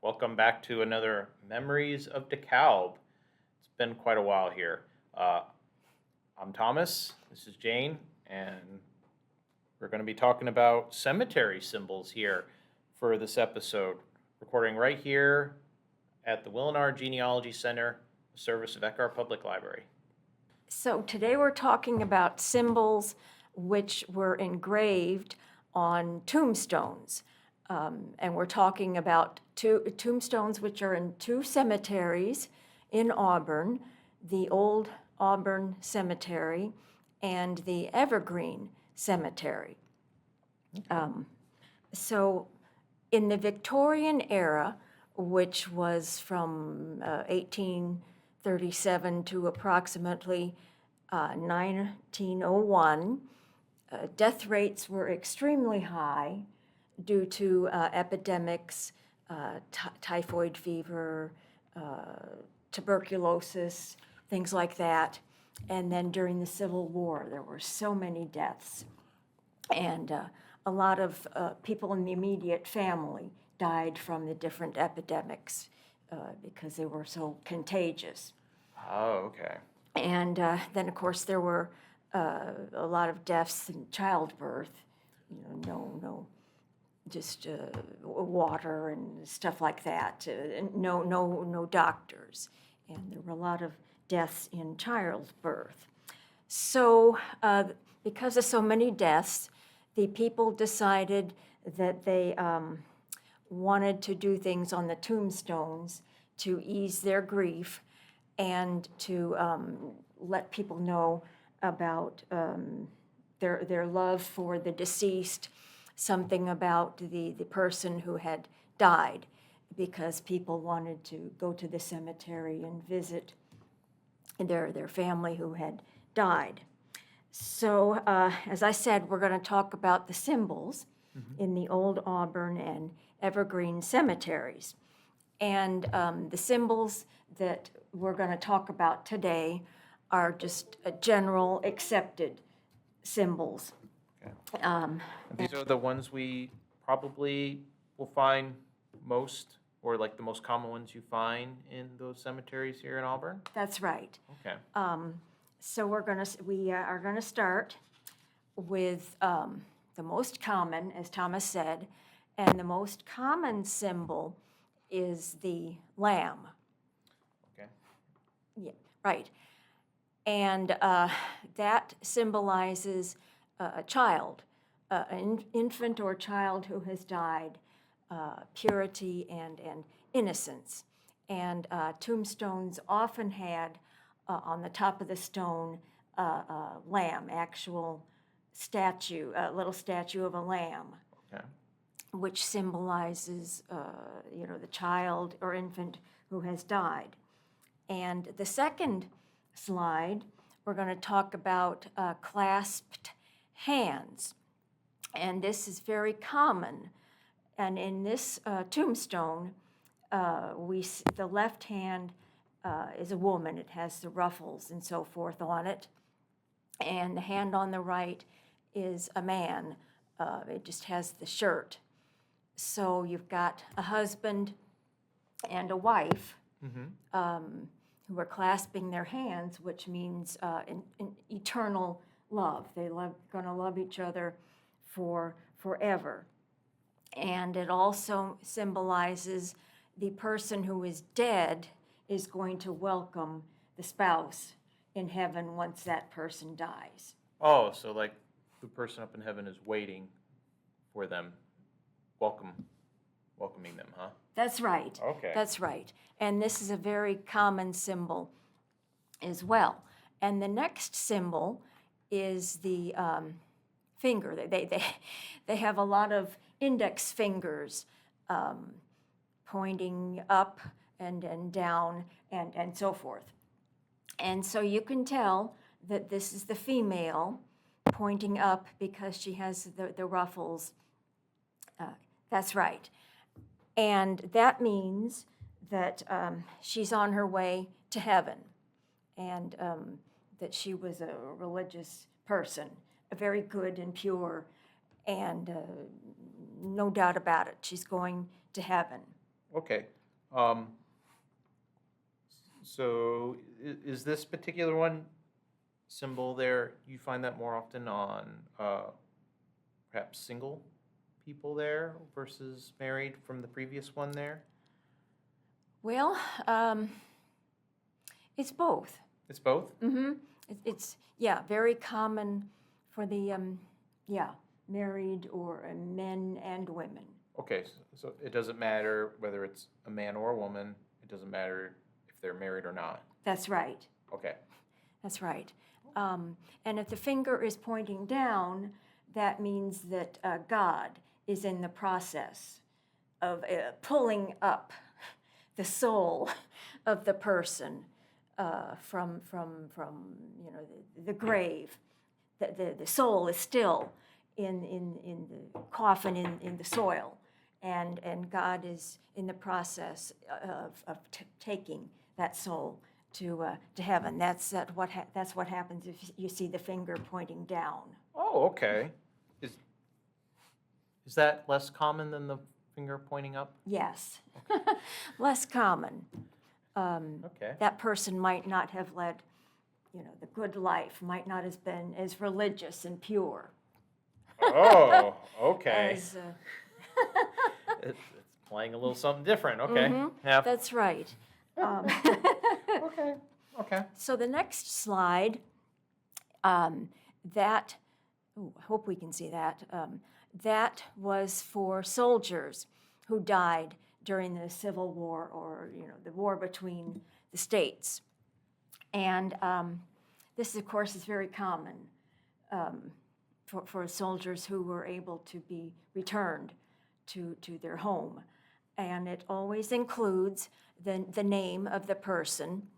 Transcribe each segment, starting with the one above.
Welcome back to another Memories of DeKalb. It's been quite a while here. I'm Thomas, this is Jane, and we're going to be talking about cemetery symbols here for this episode. Recording right here at the Willenar Genealogy Center, a service of Eckhart Public Library. So today we're talking about symbols which were engraved on tombstones. And we're talking about tombstones which are in two cemeteries in Auburn, the old Auburn Cemetery and the Evergreen Cemetery. So in the Victorian era, which was from 1837 to approximately 1901, death rates were extremely high due to epidemics, typhoid fever, tuberculosis, things like that. And then during the Civil War, there were so many deaths. And a lot of people in the immediate family died from the different epidemics because they were so contagious. Oh, okay. And then, of course, there were a lot of deaths in childbirth, just water and stuff like that. No doctors, and there were a lot of deaths in childbirth. So, because of so many deaths, the people decided that they wanted to do things on the tombstones to ease their grief and to let people know about their love for the deceased, something about the person who had died, because people wanted to go to the cemetery and visit their family who had died. So, as I said, we're going to talk about the symbols in the old Auburn and Evergreen cemeteries. And the symbols that we're going to talk about today are just general accepted symbols. Okay. These are the ones we probably will find most, or like the most common ones you find in those cemeteries here in Auburn? That's right. Okay. So we are going to start with the most common, as Thomas said, and the most common symbol is the lamb. Okay. Yeah, right. And that symbolizes a child, an infant or child who has died, purity and innocence. And tombstones often had on the top of the stone a lamb, actual statue, a little statue of a lamb. Okay. Which symbolizes, the child or infant who has died. And the second slide, we're going to talk about clasped hands. And this is very common. And in this tombstone, the left hand is a woman. It has the ruffles and so forth on it. And the hand on the right is a man. It just has the shirt. So you've got a husband and a wife who are clasping their hands, which means an eternal love. They're going to love each other for forever. And it also symbolizes the person who is dead is going to welcome the spouse in heaven once that person dies. Oh, so like the person up in heaven is waiting for them, welcoming them, huh? That's right. Okay. That's right. And this is a very common symbol as well. And the next symbol is the finger. They have a lot of index fingers pointing up and down and so forth. And so you can tell that this is the female pointing up because she has the ruffles. That's right. And that means that she's on her way to heaven, and that she was a religious person, a very good and pure, and no doubt about it, she's going to heaven. Okay. So is this particular one symbol there, you find that more often on perhaps single people there versus married from the previous one there? Well, it's both. It's both? Mm-hmm. It's, yeah, very common for the, married or men and women. Okay, so it doesn't matter whether it's a man or a woman, it doesn't matter if they're married or not. That's right. Okay. That's right. And if the finger is pointing down, that means that God is in the process of pulling up the soul of the person from the grave. The soul is still in the coffin in the soil, and God is in the process of taking that soul to heaven. That's what happens if you see the finger pointing down. Oh, okay. Is that less common than the finger pointing up? Yes, less common. Okay. That person might not have led, the good life, might not have been as religious and pure. Oh, okay. As, It's playing a little something different. Okay. Mhm. Yeah. That's right. Okay. Okay. So the next slide, that, ooh, I hope we can see that. That was for soldiers who died during the Civil War, or the war between the states. And this, of course, is very common for soldiers who were able to be returned to their home. And it always includes the name of the person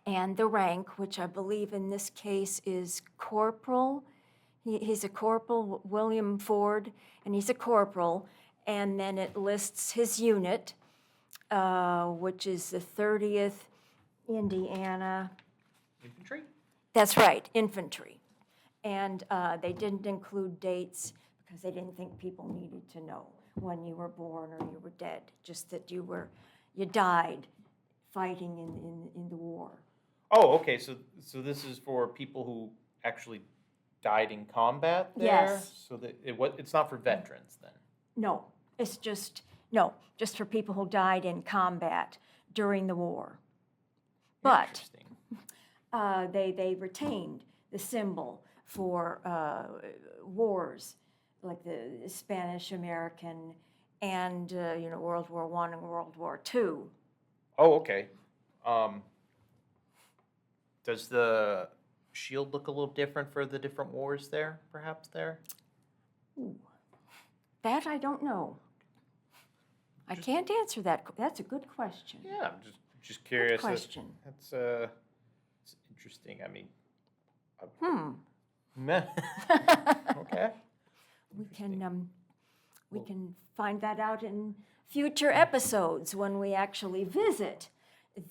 and the rank, which I believe in this case is corporal. He's a corporal, William Ford, and he's a corporal. And then it lists his unit, which is the 30th Indiana. Infantry? That's right, infantry. And they didn't include dates because they didn't think people needed to know when you were born or you were dead, just that you died fighting in the war. Oh, okay. So this is for people who actually died in combat there? Yes. So that it's not for veterans then? No, just for people who died in combat during the war. But Interesting. they retained the symbol for wars like the Spanish-American and World War I and World War II. Oh, okay. Does the shield look a little different for the different wars there, perhaps there? Ooh, that I don't know. I can't answer that. That's a good question. Yeah, I'm just curious. Good question. That's it's interesting. I mean, meh. Okay. We can find that out in future episodes when we actually visit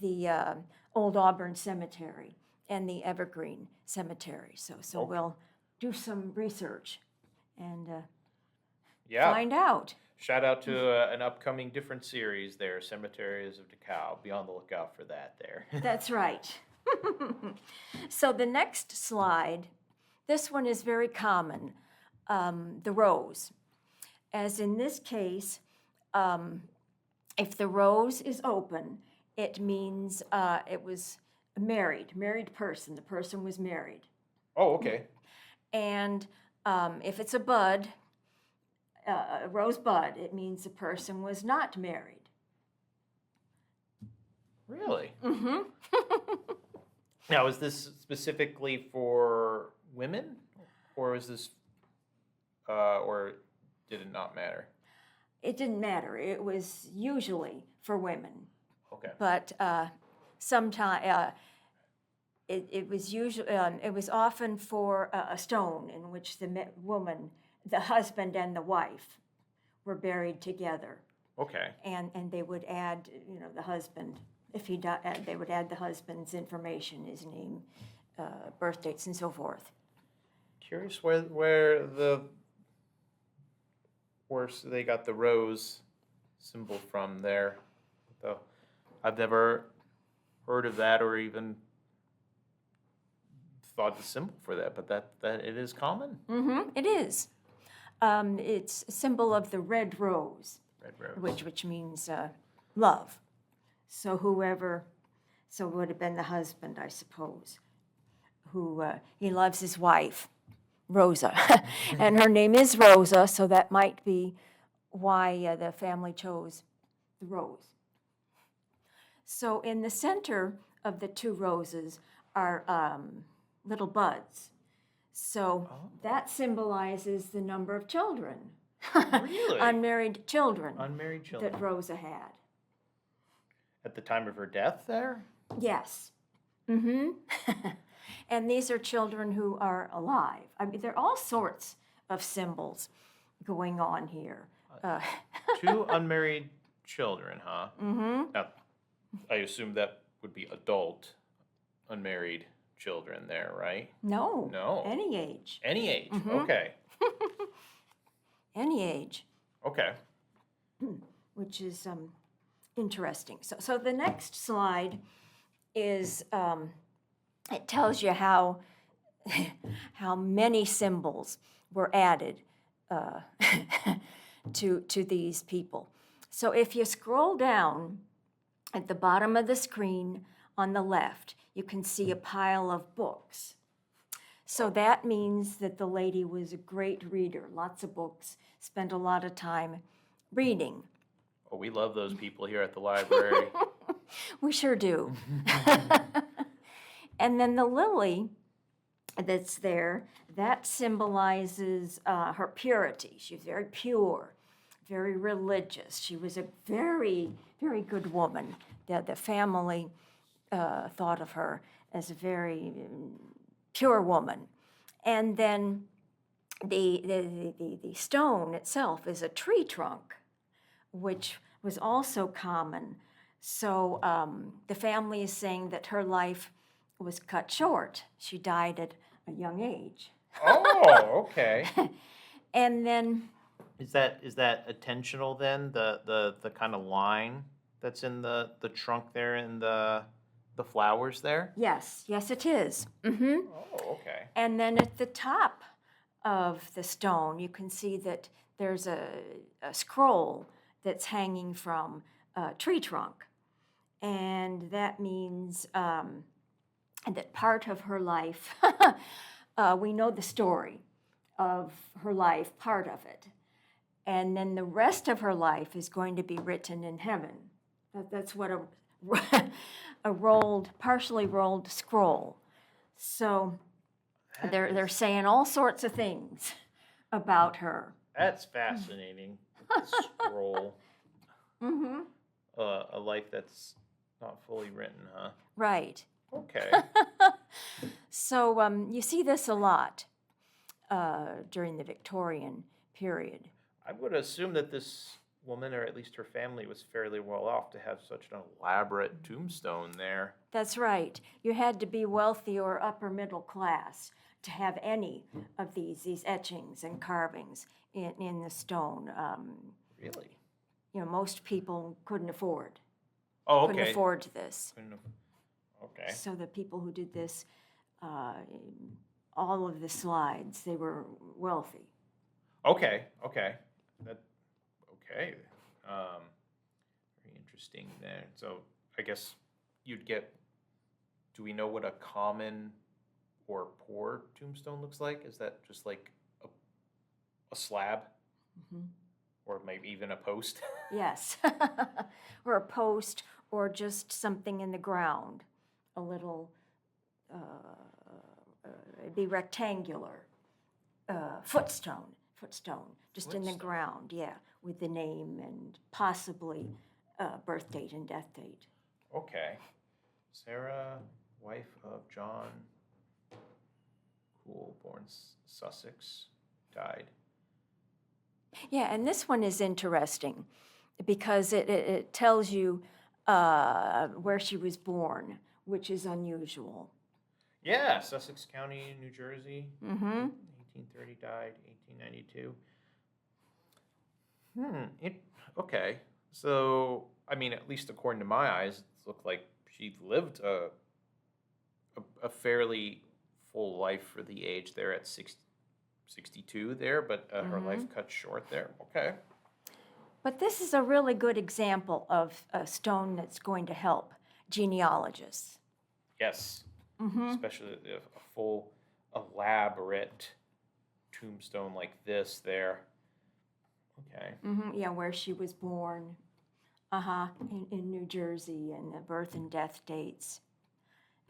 the old Auburn Cemetery and the Evergreen Cemetery. So Okay. we'll do some research and Yeah. find out. Shout out to an upcoming different series there, Cemeteries of DeKalb. Be on the lookout for that there. That's right. So the next slide, this one is very common, the rose. As in this case, if the rose is open, it means it was a married person. The person was married. Oh, okay. And if it's a bud, a rose bud, it means the person was not married. Really? Mm-hmm. Now, is this specifically for women, or is this, or did it not matter? It didn't matter. It was usually for women. Okay. But sometimes it was often for a stone in which the woman, the husband and the wife were buried together. Okay. And they would add, the husband, if he died, they would add the husband's information, his name, birth dates, and so forth. Curious where they got the rose symbol from there. So I've never heard of that or even thought the symbol for that, but that it is common. It is. It's a symbol of the red rose, Red rose. which means love. So so it would have been the husband, I suppose, who he loves his wife, Rosa, and her name is Rosa, so that might be why the family chose the rose. So in the center of the two roses are little buds. So that symbolizes the number of children, Really? unmarried children Unmarried children. that Rosa had. At the time of her death there? Yes. And these are children who are alive. I mean, there are all sorts of symbols going on here. Two unmarried children, huh? Now, I assume that would be adult, unmarried children there, right? No. No. Any age. Any age, okay. Any age, Okay. which is interesting. So the next slide is, it tells you how many symbols were added to these people. So if you scroll down at the bottom of the screen on the left, you can see a pile of books. So that means that the lady was a great reader, lots of books, spent a lot of time reading. Oh, we love those people here at the library. We sure do. And then the lily that's there, that symbolizes her purity. She's very pure, very religious. She was a very, very good woman. The family thought of her as a very pure woman. And then the stone itself is a tree trunk, which was also common. So the family is saying that her life was cut short. She died at a young age. Oh, okay. And then, Is that intentional then? The kind of line that's in the trunk there and the flowers there? yes, it is. Oh, okay. And then at the top of the stone, you can see that there's a scroll that's hanging from a tree trunk. And that means that part of her life, we know the story of her life, part of it. And then the rest of her life is going to be written in heaven. That's what a partially rolled scroll. So they're saying all sorts of things about her. That's fascinating. Scroll. A life that's not fully written, huh? Right. Okay. So you see this a lot during the Victorian period. I would assume that this woman, or at least her family, was fairly well off to have such an elaborate tombstone there. That's right. You had to be wealthy or upper middle class to have any of these etchings and carvings in the stone. Really? You know, most people couldn't afford. Oh, okay. Couldn't afford this. Okay. So the people who did this, all of the slides, they were wealthy. Okay. Okay. Very interesting there. So I guess you'd get. Do we know what a common or poor tombstone looks like? Is that just like a slab, or maybe even a post? Yes, or a post, or just something in the ground, a little, it'd be rectangular, footstone, just in the Footstone. ground, yeah, with the name and possibly birth date and death date. Okay. Sarah, wife of John Cool, born Sussex, died. Yeah, and this one is interesting because it tells you where she was born, which is unusual. Yeah, Sussex County, New Jersey. Mm-hmm. 1830, died 1892. Okay. So, I mean, at least according to my eyes, it looked like she lived a fairly full life for the age there at 62 there, but her life cut short there. Okay. But this is a really good example of a stone that's going to help genealogists. Yes. Especially a full, elaborate tombstone like this there. Okay. Yeah, where she was born. In New Jersey, and the birth and death dates.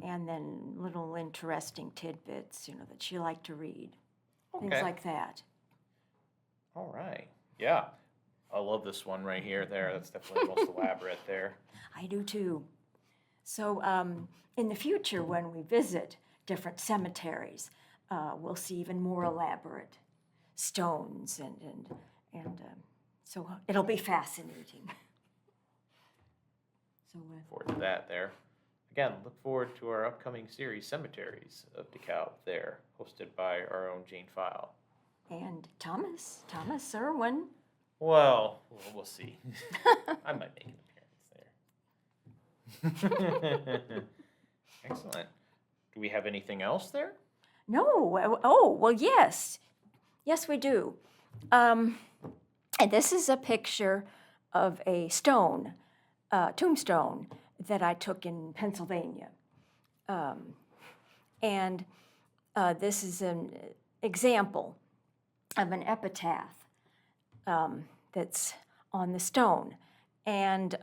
And then little interesting tidbits, that she liked to read. Things Okay. like that. All right. Yeah. I love this one right here there. That's definitely the most elaborate there. I do too. So in the future, when we visit different cemeteries, we'll see even more elaborate stones, and so it'll be fascinating. So Forward to that there. Again, look forward to our upcoming series, Cemeteries of DeKalb there, hosted by our own Jane File. and Thomas Irwin. Well, we'll see. I might make an appearance there. Excellent. Do we have anything else there? No, well, yes, we do. And this is a picture of a tombstone that I took in Pennsylvania. And this is an example of an epitaph that's on the stone. And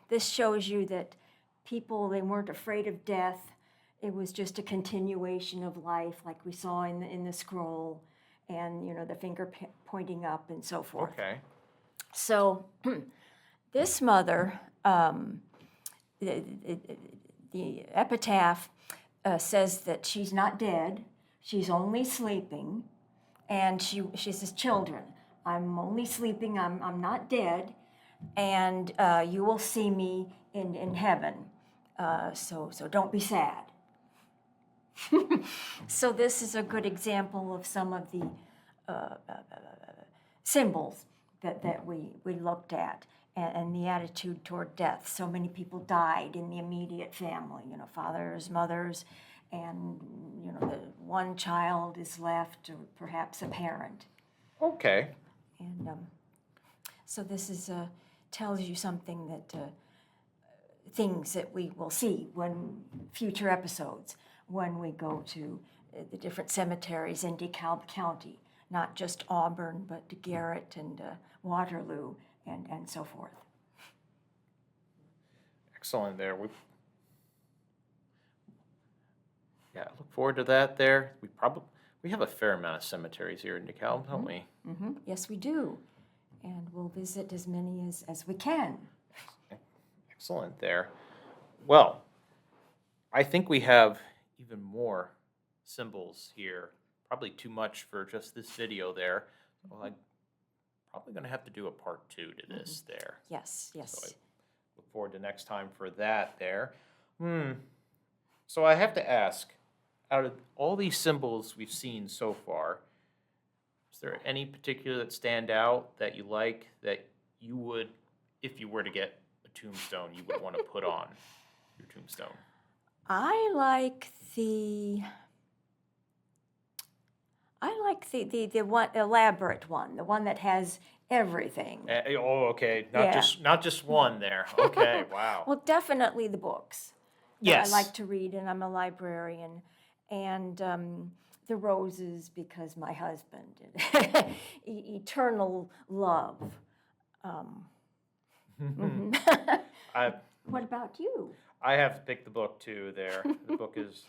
this shows you that people, they weren't afraid of death. It was just a continuation of life, like we saw in the scroll, and the finger pointing up and so forth. Okay. So this mother, the epitaph says that she's not dead, she's only sleeping, and she says, "Children, I'm only sleeping, I'm not dead, and you will see me in heaven. So don't be sad." So this is a good example of some of the symbols that we looked at, and the attitude toward death. So many people died in the immediate family, fathers, mothers, and the one child is left, or perhaps a parent. Okay. And so this is tells you something that things that we will see when future episodes, when we go to the different cemeteries in DeKalb County, not just Auburn, but Garrett and Waterloo and so forth. Excellent there. I look forward to that there. We have a fair amount of cemeteries here in DeKalb, don't we? Yes, we do. And we'll visit as many as we can. Excellent there. Well, I think we have even more symbols here. Probably too much for just this video there. Well, I'm probably going to have to do a part 2 to this there. Yes. So I look forward to next time for that there. So I have to ask, out of all these symbols we've seen so far, is there any particular that stand out that you like, that you would, if you were to get a tombstone, you would want to put on your tombstone? I like the one elaborate one, the one that has everything. Okay. Yeah. Not just one there. Okay, wow. Well, definitely the books. Yes. I like to read, and I'm a librarian. And the roses, because my husband, eternal love. What about you? I have to pick the book too there. The book is,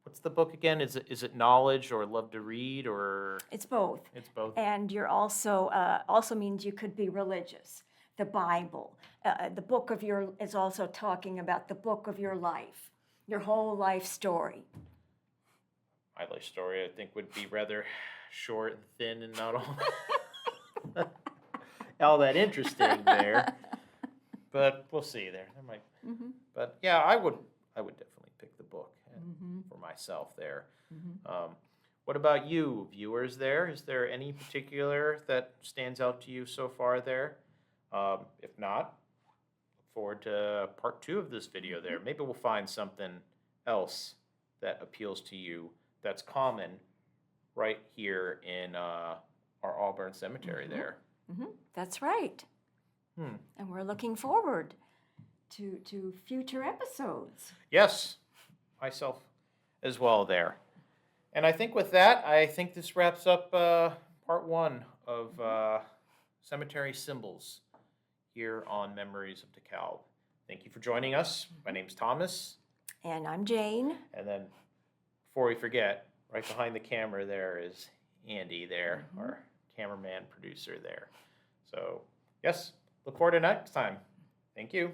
what's the book again? Is it knowledge or love to read, or? It's both. It's both. And you're also means you could be religious. The Bible, the book of is also talking about the book of your life, your whole life story. My life story, I think, would be rather short and thin and not all that interesting there. But we'll see there. But yeah, I would definitely pick the book for myself there. What about you, viewers there? Is there any particular that stands out to you so far there? If not, look forward to part 2 of this video there. Maybe we'll find something else that appeals to you that's common right here in our Auburn cemetery there. That's right. And we're looking forward to future episodes. Yes, myself as well there. And I think with that, I think this wraps up part 1 of cemetery symbols here on Memories of DeKalb. Thank you for joining us. My name's Thomas. And I'm Jane. And then before we forget, right behind the camera there is Andy there, our cameraman producer there. So yes, look forward to next time. Thank you.